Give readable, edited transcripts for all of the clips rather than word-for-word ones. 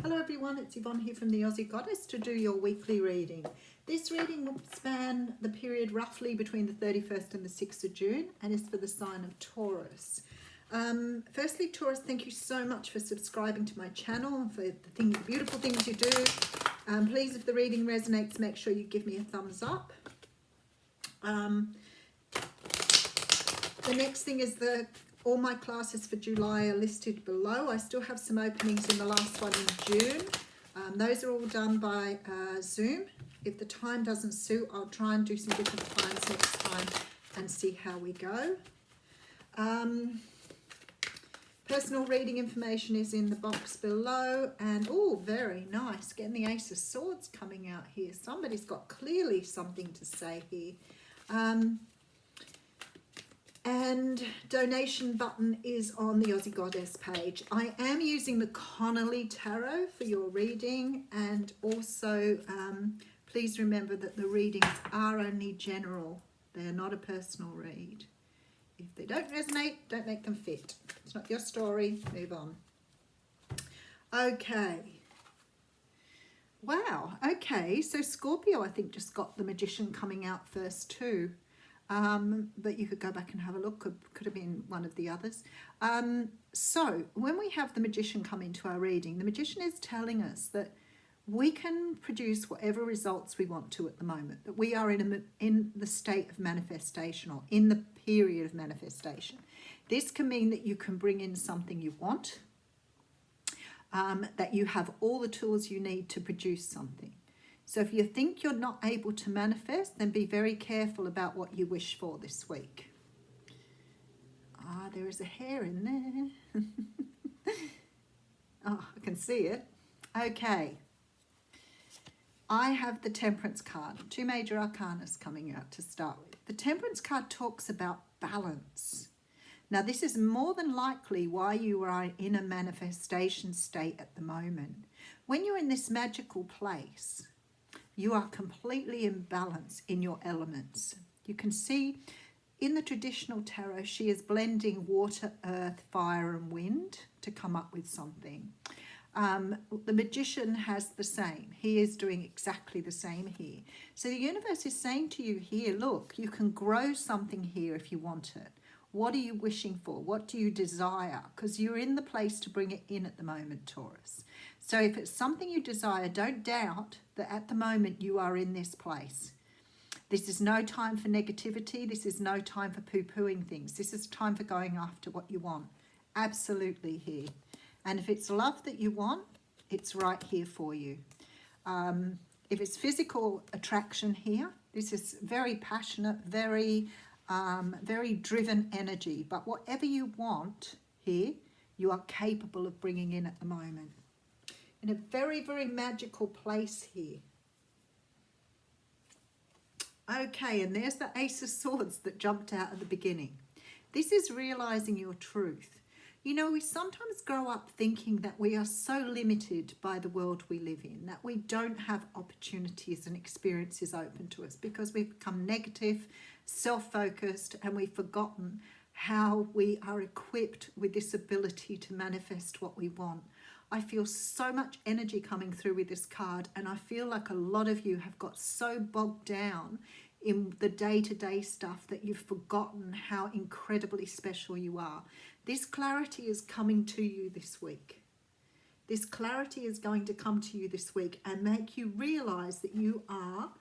Hello everyone, it's Yvonne here from the Aussie Goddess to do your weekly reading. This reading will span the period roughly between the 31st and the 6th of June and is for the sign of Taurus. Firstly, Taurus, thank you so much for subscribing to my channel and for the beautiful things you do. Please, if the reading resonates, make sure you give me a thumbs up. The next thing is all my classes for July are listed below. I still have some openings in the last one in June. Those are all done by Zoom. If the time doesn't suit, I'll try and do some different times next time and see how we go. Personal reading information is in the box below. And oh, very nice. Getting the Ace of Swords coming out here. Somebody's got clearly something to say here. And donation button is on the Aussie Goddess page. I am using the Connolly Tarot for your reading, and also please remember that the readings are only general. They are not a personal read. If they don't resonate, don't make them fit. It's not your story. Move on. Okay. Wow. Okay. So Scorpio, I think, just got the Magician coming out first too. But you could go back and have a look. Could have been one of the others. So when we have the Magician come into our reading, the Magician is telling us that we can produce whatever results we want to at the moment, that we are in the state of manifestation or in the period of manifestation. This can mean that you can bring in something you want, that you have all the tools you need to produce something. So if you think you're not able to manifest, then be very careful about what you wish for this week. There is a hair in there. Oh, I can see it. Okay. I have the Temperance card, two major arcanas coming out to start with. The Temperance card talks about balance. Now, this is more than likely why you are in a manifestation state at the moment. When you're in this magical place, you are completely in balance in your elements. You can see in the traditional tarot, she is blending water, earth, fire, and wind to come up with something. The Magician has the same. He is doing exactly the same here. So the universe is saying to you here, look, you can grow something here if you want it. What are you wishing for? What do you desire? Because you're in the place to bring it in at the moment, Taurus. So if it's something you desire, don't doubt that at the moment you are in this place. This is no time for negativity. This is no time for poo-pooing things. This is time for going after what you want. Absolutely here. And if it's love that you want, it's right here for you. If it's physical attraction here, this is very passionate, very driven energy. But whatever you want here, you are capable of bringing in at the moment. In a very, very magical place here. Okay, and there's the Ace of Swords that jumped out at the beginning. This is realizing your truth. You know, we sometimes grow up thinking that we are so limited by the world we live in, that we don't have opportunities and experiences open to us because we've become negative, self-focused, and we've forgotten how we are equipped with this ability to manifest what we want. I feel so much energy coming through with this card, and I feel like a lot of you have got so bogged down in the day-to-day stuff that you've forgotten how incredibly special you are. This clarity is coming to you this week. This clarity is going to come to you this week and make you realize that you are,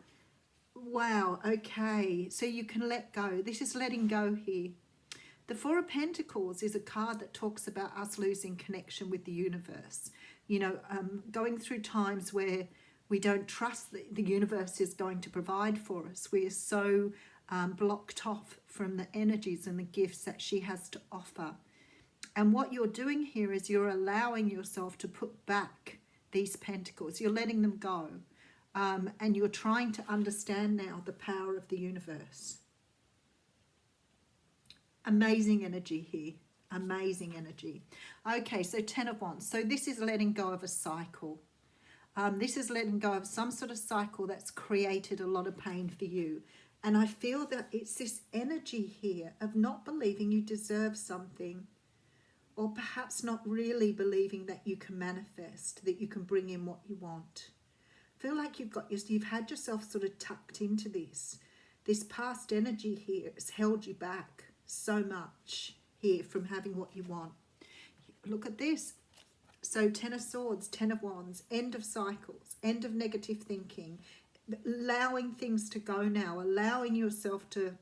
wow, okay, so you can let go. This is letting go here. The Four of Pentacles is a card that talks about us losing connection with the universe. You know, going through times where we don't trust that the universe is going to provide for us. We are so blocked off from the energies and the gifts that she has to offer. And what you're doing here is you're allowing yourself to put back these pentacles. You're letting them go. And you're trying to understand now the power of the universe. Amazing energy here. Amazing energy. Okay, so 10 of Wands. So this is letting go of a cycle. This is letting go of some sort of cycle that's created a lot of pain for you. And I feel that it's this energy here of not believing you deserve something, or perhaps not really believing that you can manifest, that you can bring in what you want. Feel like you've had yourself sort of tucked into this. This past energy here has held you back so much here from having what you want. Look at this. So 10 of Swords, 10 of Wands, end of cycles, end of negative thinking, allowing things to go now, allowing yourself to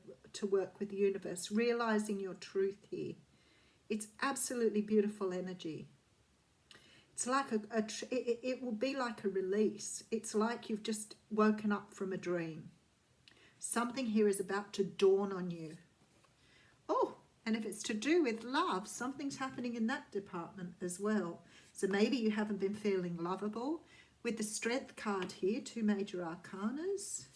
work with the universe, realizing your truth here. It's absolutely beautiful energy. It's like it will be like a release. It's like you've just woken up from a dream. Something here is about to dawn on you. Oh, and if it's to do with love, something's happening in that department as well. So maybe you haven't been feeling lovable. With the Strength card here, 2 major arcanas.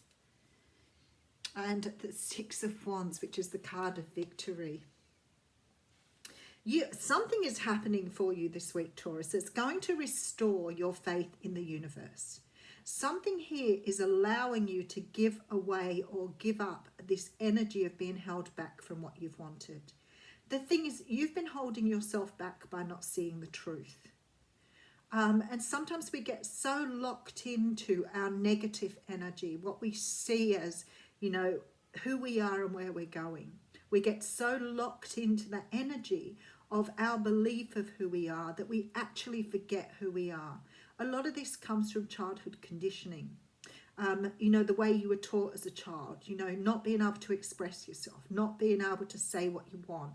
And the 6 of Wands, which is the card of victory. Something is happening for you this week, Taurus. It's going to restore your faith in the universe. Something here is allowing you to give away or give up this energy of being held back from what you've wanted. The thing is, you've been holding yourself back by not seeing the truth. And sometimes we get so locked into our negative energy, what we see as, who we are and where we're going. We get so locked into the energy of our belief of who we are that we actually forget who we are. A lot of this comes from childhood conditioning. The way you were taught as a child, not being able to express yourself, not being able to say what you want,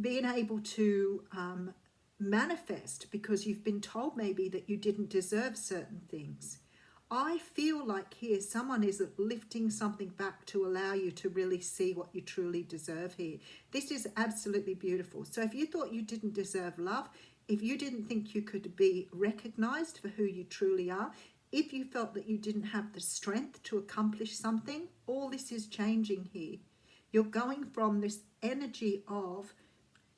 being able to manifest because you've been told maybe that you didn't deserve certain things. I feel like here someone is lifting something back to allow you to really see what you truly deserve here. This is absolutely beautiful. So if you thought you didn't deserve love, if you didn't think you could be recognized for who you truly are, if you felt that you didn't have the strength to accomplish something, all this is changing here. You're going from this energy of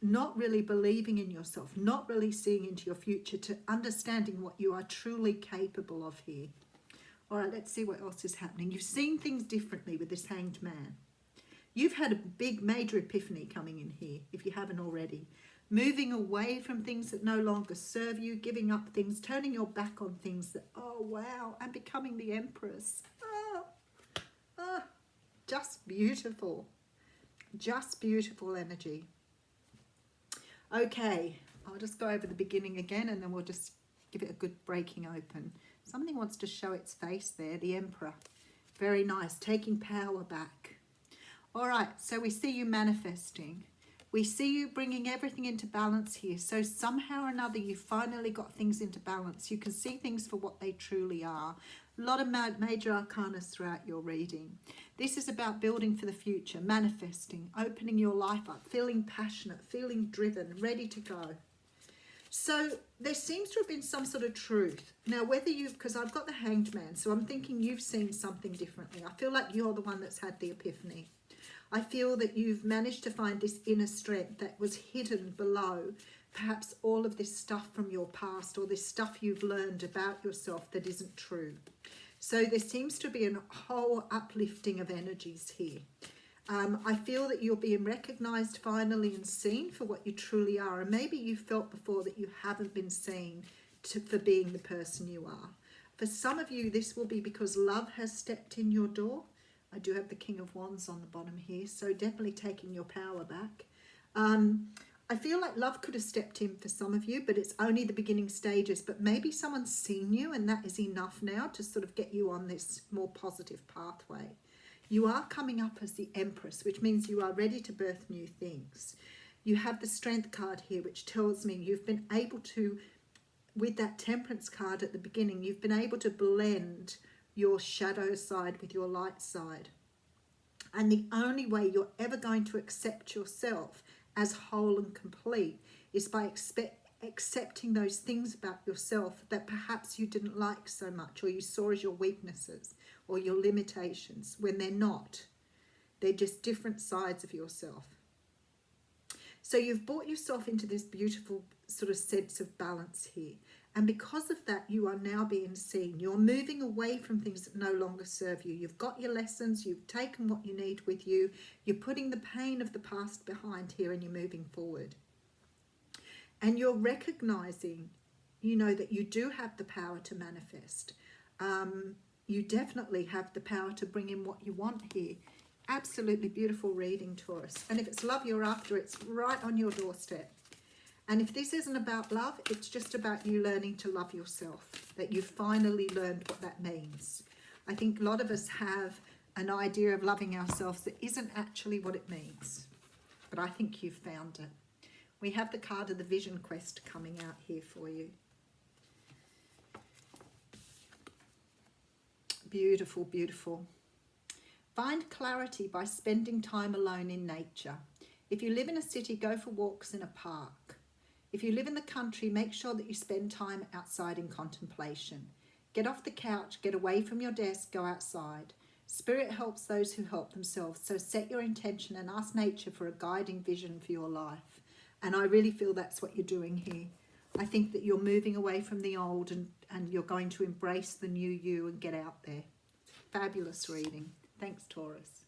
not really believing in yourself, not really seeing into your future, to understanding what you are truly capable of here. All right, let's see what else is happening. You've seen things differently with this Hanged Man. You've had a big major epiphany coming in here, if you haven't already. Moving away from things that no longer serve you, giving up things, turning your back on things that, oh wow, and becoming the Empress. Just beautiful. Just beautiful energy. Okay, I'll just go over the beginning again and then we'll just give it a good breaking open. Something wants to show its face there, the Emperor. Very nice, taking power back. All right, so we see you manifesting. We see you bringing everything into balance here. So somehow or another, you finally got things into balance. You can see things for what they truly are. A lot of major arcanas throughout your reading. This is about building for the future, manifesting, opening your life up, feeling passionate, feeling driven, ready to go. So there seems to have been some sort of truth. Now, whether because I've got the Hanged Man, so I'm thinking you've seen something differently. I feel like you're the one that's had the epiphany. I feel that you've managed to find this inner strength that was hidden below perhaps all of this stuff from your past or this stuff you've learned about yourself that isn't true. So there seems to be a whole uplifting of energies here. I feel that you're being recognized finally and seen for what you truly are. And maybe you felt before that you haven't been seen for being the person you are. For some of you, this will be because love has stepped in your door. I do have the King of Wands on the bottom here, so definitely taking your power back. I feel like love could have stepped in for some of you, but it's only the beginning stages. But maybe someone's seen you and that is enough now to sort of get you on this more positive pathway. You are coming up as the Empress, which means you are ready to birth new things. You have the Strength card here, which tells me you've been able to, with that Temperance card at the beginning, you've been able to blend your shadow side with your light side. And the only way you're ever going to accept yourself as whole and complete is by accepting those things about yourself that perhaps you didn't like so much, or you saw as your weaknesses or your limitations, when they're not. They're just different sides of yourself. So you've brought yourself into this beautiful sort of sense of balance here. And because of that, you are now being seen. You're moving away from things that no longer serve you. You've got your lessons. You've taken what you need with you. You're putting the pain of the past behind here and you're moving forward. And you're recognizing, you know, that you do have the power to manifest. You definitely have the power to bring in what you want here. Absolutely beautiful reading, Taurus. And if it's love you're after, it's right on your doorstep. And if this isn't about love, it's just about you learning to love yourself, that you've finally learned what that means. I think a lot of us have an idea of loving ourselves that isn't actually what it means. But I think you've found it. We have the card of the Vision Quest coming out here for you. Beautiful, beautiful. Find clarity by spending time alone in nature. If you live in a city, go for walks in a park. If you live in the country, make sure that you spend time outside in contemplation. Get off the couch, get away from your desk, go outside. Spirit helps those who help themselves, so set your intention and ask nature for a guiding vision for your life. And I really feel that's what you're doing here. I think that you're moving away from the old and you're going to embrace the new you and get out there. Fabulous reading. Thanks, Taurus.